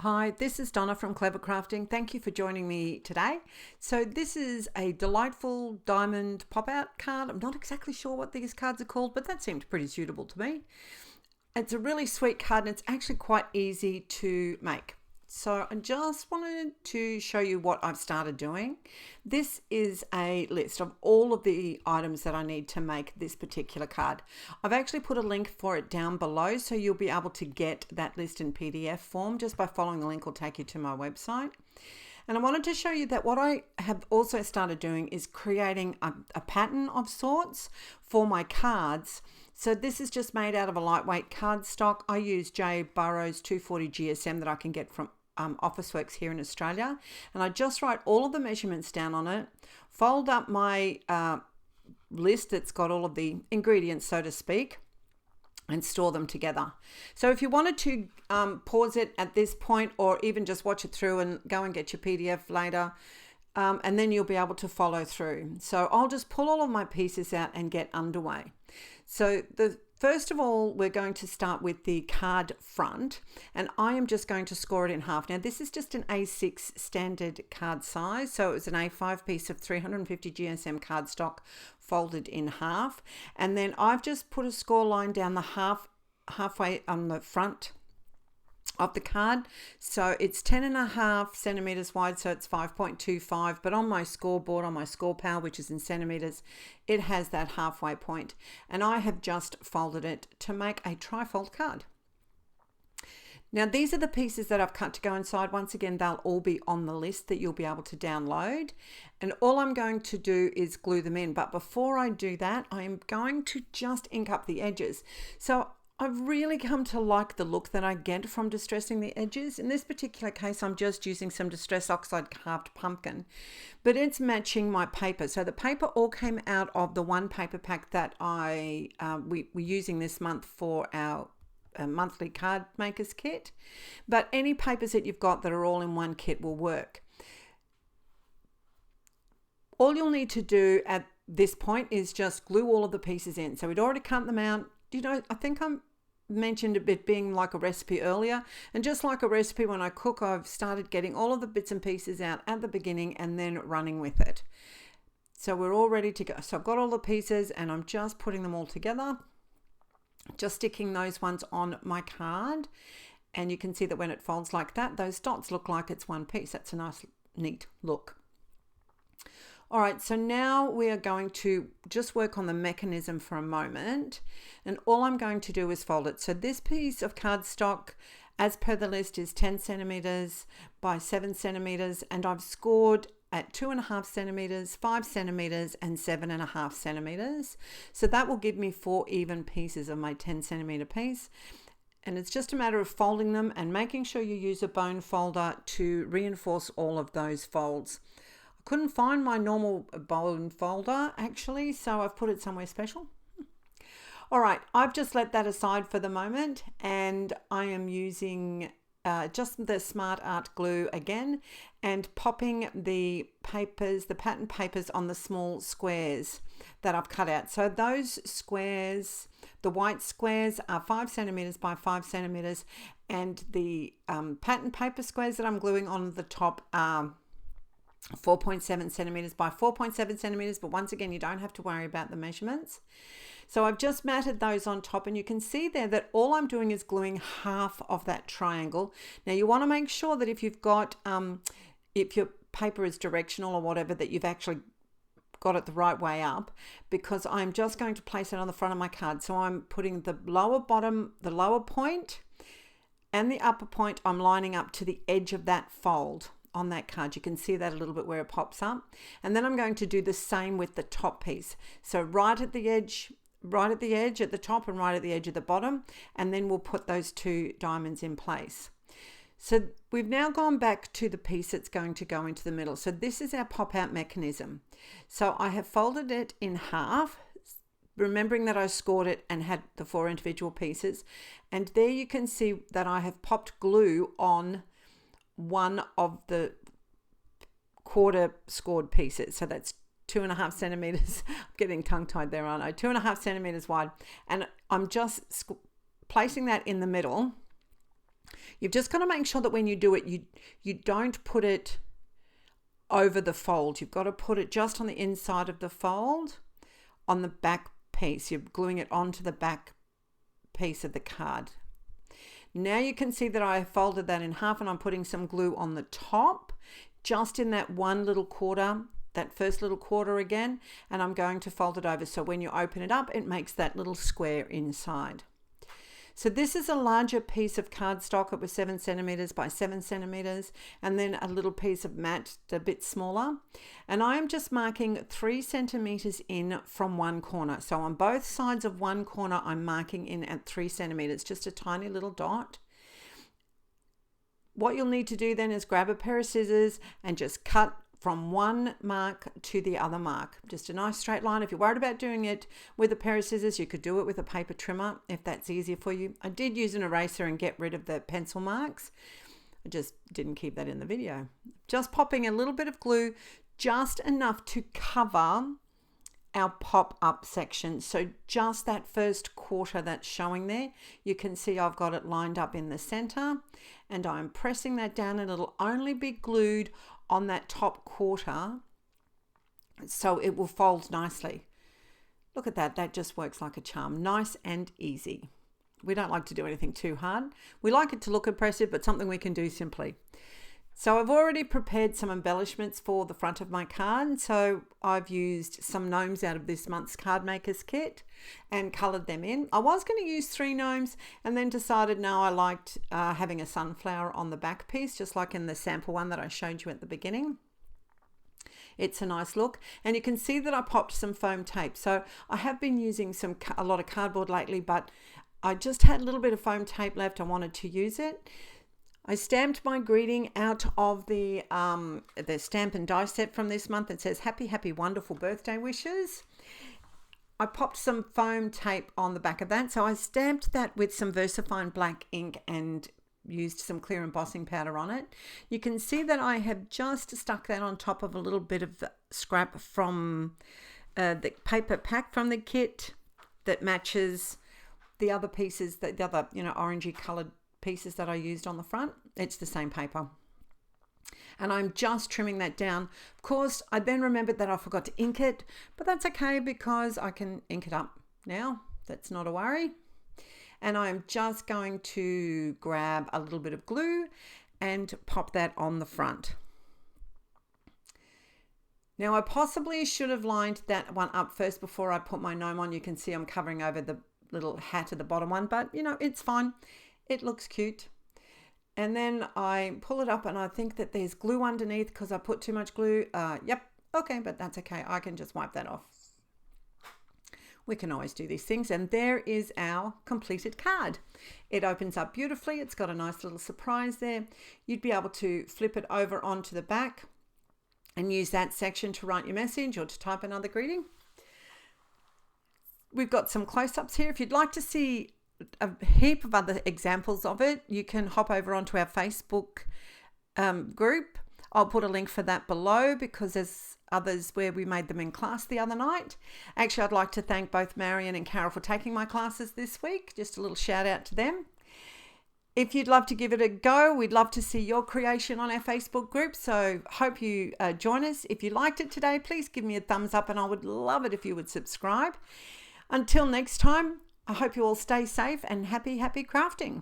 Hi, this is Donna from Clever Crafting. Thank you for joining me today. So this is a delightful diamond pop-out card. I'm not exactly sure what these cards are called, but that seemed pretty suitable to me. It's a really sweet card and it's actually quite easy to make. So I just wanted to show you what I've started doing. This is a list of all of the items that I need to make this particular card. I've actually put a link for it down below, so you'll be able to get that list in PDF form. Just by following the link will take you to my website. And I wanted to show you that what I have also started doing is creating a pattern of sorts for my cards. So this is just made out of a lightweight cardstock. I use J. Burrows 240 GSM that I can get from Officeworks here in Australia, and I just write all of the measurements down on it, fold up my list that's got all of the ingredients, so to speak, and store them together. So if you wanted to pause it at this point, or even just watch it through and go and get your PDF later, and then you'll be able to follow through. So I'll just pull all of my pieces out and get underway. So first of all, we're going to start with the card front, and I am just going to score it in half. Now, this is just an A6 standard card size, so it was an A5 piece of 350 GSM cardstock folded in half, and then I've just put a score line down the halfway on the front of the card. So it's 10.5 centimeters wide, so it's 5.25, but on my scoreboard, on my score pal, which is in centimeters, it has that halfway point, and I have just folded it to make a trifold card. Now, these are the pieces that I've cut to go inside. Once again, they'll all be on the list that you'll be able to download, and all I'm going to do is glue them in. But before I do that, I am going to just ink up the edges. So I've really come to like the look that I get from distressing the edges. In this particular case, I'm just using some Distress Oxide carved pumpkin, but it's matching my paper. So the paper all came out of the one paper pack that we're using this month for our monthly card makers kit. But any papers that you've got that are all in one kit will work. All you'll need to do at this point is just glue all of the pieces in. So we'd already cut them out. You know, I think I mentioned a bit being like a recipe earlier, and just like a recipe, when I cook, I've started getting all of the bits and pieces out at the beginning and then running with it. So we're all ready to go. So I've got all the pieces and I'm just putting them all together, just sticking those ones on my card, and you can see that when it folds like that, those dots look like it's one piece. That's a nice, neat look. All right, so now we are going to just work on the mechanism for a moment, and all I'm going to do is fold it. So this piece of cardstock, as per the list, is 10 centimeters by 7 centimeters, and I've scored at 2.5 centimeters, 5 centimeters, and 7.5 centimeters. So that will give me 4 even pieces of my 10 centimeter piece. And it's just a matter of folding them and making sure you use a bone folder to reinforce all of those folds. Couldn't find my normal bone folder actually, so I've put it somewhere special. All right, I've just let that aside for the moment, and I am using just the Smart Art glue again and popping the papers, the pattern papers, on the small squares that I've cut out. So those squares, the white squares, are 5 centimeters by 5 centimeters, and the pattern paper squares that I'm gluing on the top are 4.7 centimeters by 4.7 centimeters, but once again, you don't have to worry about the measurements. So I've just matted those on top, and you can see there that all I'm doing is gluing half of that triangle. Now you want to make sure that if you've got, if your paper is directional or whatever, that you've actually got it the right way up, because I'm just going to place it on the front of my card. So I'm putting the lower bottom, the lower point, and the upper point, I'm lining up to the edge of that fold on that card. You can see that a little bit where it pops up, and then I'm going to do the same with the top piece. So right at the edge at the top, and right at the edge of the bottom, and then we'll put those 2 diamonds in place. So we've now gone back to the piece that's going to go into the middle. So this is our pop out mechanism. So I have folded it in half, remembering that I scored it and had the 4 individual pieces, and there you can see that I have popped glue on one of the quarter scored pieces. So that's 2.5 centimeters. I'm getting tongue-tied there, aren't I? 2.5 centimeters wide, and I'm just placing that in the middle You've just got to make sure that when you do it, you don't put it over the fold. You've got to put it just on the inside of the fold on the back piece. You're gluing it onto the back piece of the card. Now you can see that I folded that in half and I'm putting some glue on the top, just in that one little quarter, that first little quarter again, and I'm going to fold it over so when you open it up, it makes that little square inside. So this is a larger piece of cardstock. It was 7 centimeters by 7 centimeters, and then a little piece of matte, a bit smaller. And I am just marking 3 centimeters in from one corner. So on both sides of one corner, I'm marking in at 3 centimeters, just a tiny little dot. What you'll need to do then is grab a pair of scissors and just cut from one mark to the other mark. Just a nice straight line. If you're worried about doing it with a pair of scissors, you could do it with a paper trimmer if that's easier for you. I did use an eraser and get rid of the pencil marks. I just didn't keep that in the video. Just popping a little bit of glue, just enough to cover our pop-up section. So just that first quarter that's showing there, you can see I've got it lined up in the center, and I'm pressing that down, and it'll only be glued on that top quarter, so it will fold nicely. Look at that, that just works like a charm. Nice and easy. We don't like to do anything too hard. We like it to look impressive, but something we can do simply. So I've already prepared some embellishments for the front of my card. So I've used some gnomes out of this month's Card Makers kit and coloured them in. I was going to use 3 gnomes and then decided no, I liked having a sunflower on the back piece, just like in the sample one that I showed you at the beginning. It's a nice look, and you can see that I popped some foam tape. So I have been using a lot of cardboard lately, but I just had a little bit of foam tape left. I wanted to use it. I stamped my greeting out of the stamp and die set from this month. It says happy, happy, wonderful birthday wishes. I popped some foam tape on the back of that. So I stamped that with some VersaFine black ink and used some clear embossing powder on it. You can see that I have just stuck that on top of a little bit of scrap from the paper pack from the kit that matches the other pieces, the other, orangey coloured pieces that I used on the front. It's the same paper. And I'm just trimming that down. Of course, I then remembered that I forgot to ink it, but that's okay because I can ink it up now. That's not a worry. And I'm just going to grab a little bit of glue and pop that on the front. Now I possibly should have lined that one up first before I put my gnome on. You can see I'm covering over the little hat at the bottom one, but it's fine. It looks cute. And then I pull it up and I think that there's glue underneath because I put too much glue. Yep, okay, but that's okay. I can just wipe that off. We can always do these things. And there is our completed card. It opens up beautifully. It's got a nice little surprise there. You'd be able to flip it over onto the back and use that section to write your message or to type another greeting. We've got some close-ups here. If you'd like to see a heap of other examples of it, you can hop over onto our Facebook group. I'll put a link for that below because there's others where we made them in class the other night. Actually, I'd like to thank both Marion and Carol for taking my classes this week. Just a little shout out to them. If you'd love to give it a go, we'd love to see your creation on our Facebook group. So hope you join us. If you liked it today, please give me a thumbs up and I would love it if you would subscribe. Until next time, I hope you all stay safe and happy crafting.